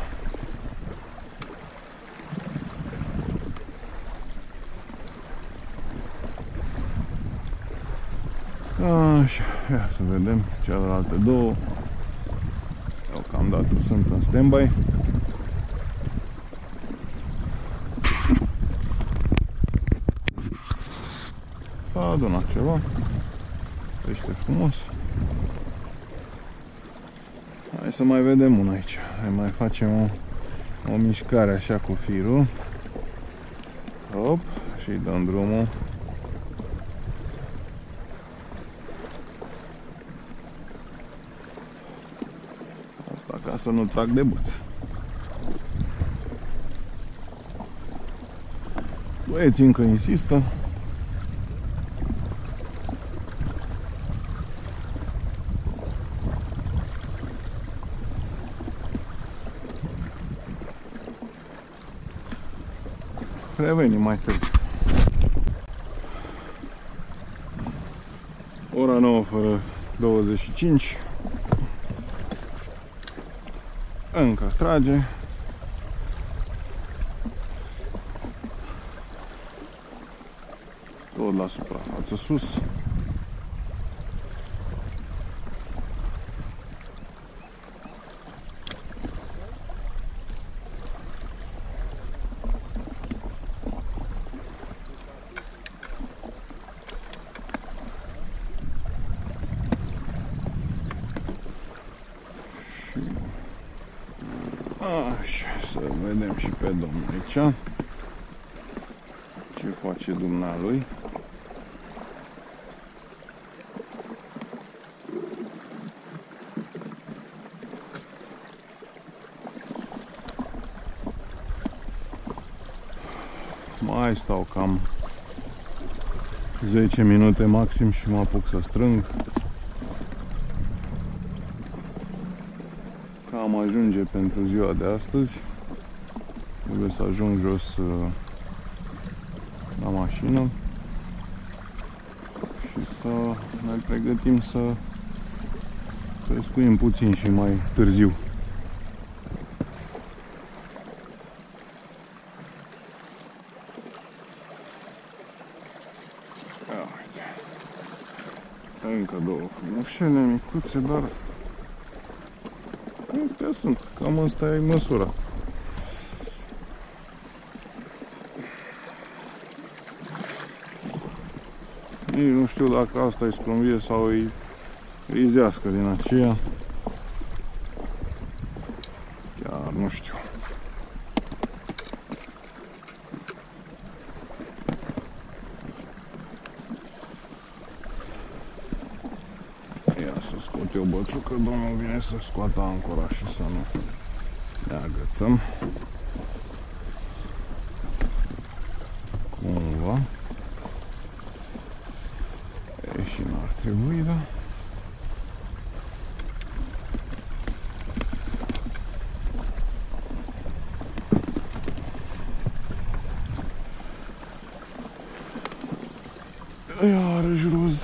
Așa, ia să vedem celelalte două. Deocamdată sunt în stand-by. S-a adunat ceva. Pește frumos. Hai să mai vedem una aici. Hai mai facem o mișcare așa cu firul. Hop, și dăm drumul. Ca să nu trag de băț. Băieții încă insistă. Revenim mai târziu. Ora 9 fără 25. Încă trage. Tot la suprafață sus. Așa, să vedem și pe domnul aici ce face dumnealui. Mai stau cam 10 minute maxim și mă apuc să strâng. Cam ajunge pentru ziua de astăzi. Trebuie să ajung jos la mașină și să ne pregătim să pescuim puțin și mai târziu. Încă două frumușele micuțe, dar astea sunt, cam asta e măsura. Nici nu știu dacă asta e scrumbie sau e rizească din aceea. Chiar nu știu. Ia să scot eu bățul, că domnul vine să scoată ancora și să nu ne agățăm. Cumva. E și n-ar trebui, da? Iarăși roz.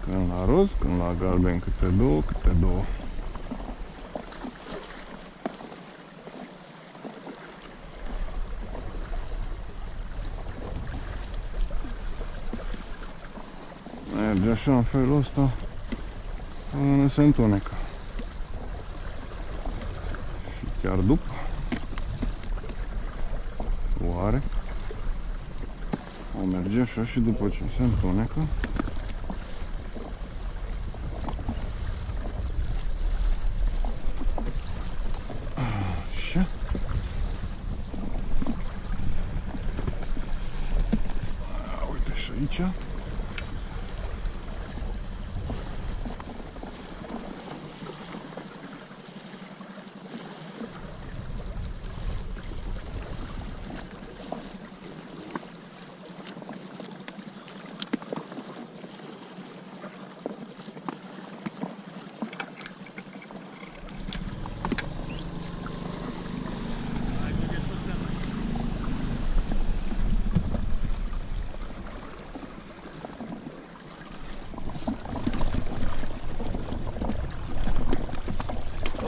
Când la roz, când la galben, câte două, câte două. merge așa, în felul ăsta, până se întunecă. Și chiar după, oare, o merge așa și după ce se întunecă, așa. Uite și aici.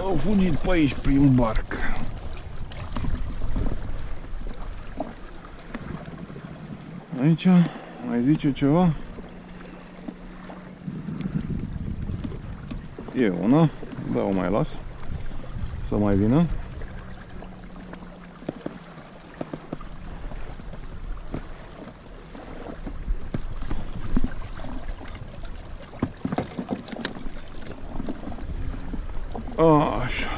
Au fugit pe aici prin barcă. Aici mai zice ceva? E una, da, o mai las să mai vină. Așa.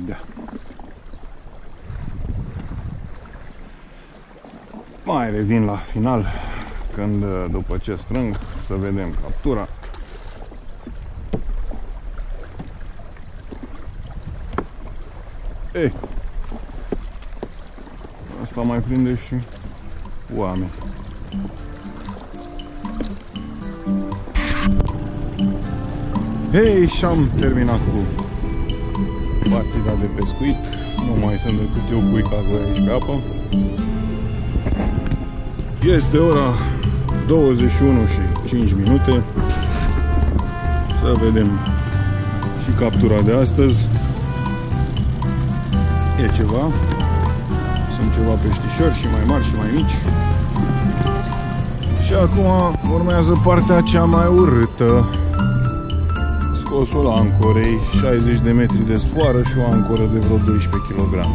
Da. Mai revin la final, când după ce strâng, să vedem captura. Ei, asta mai prinde și oameni. Hei, și-am terminat cu partida de pescuit. Nu mai sunt decât eu cu Icago aici pe apă. Este ora 21 și 5 minute. Să vedem și captura de astăzi. E ceva. Sunt ceva peștișori și mai mari și mai mici. Și acum urmează partea cea mai urâtă. Scosul ancorei, 60 de metri de sfoară și o ancoră de vreo 12 kg.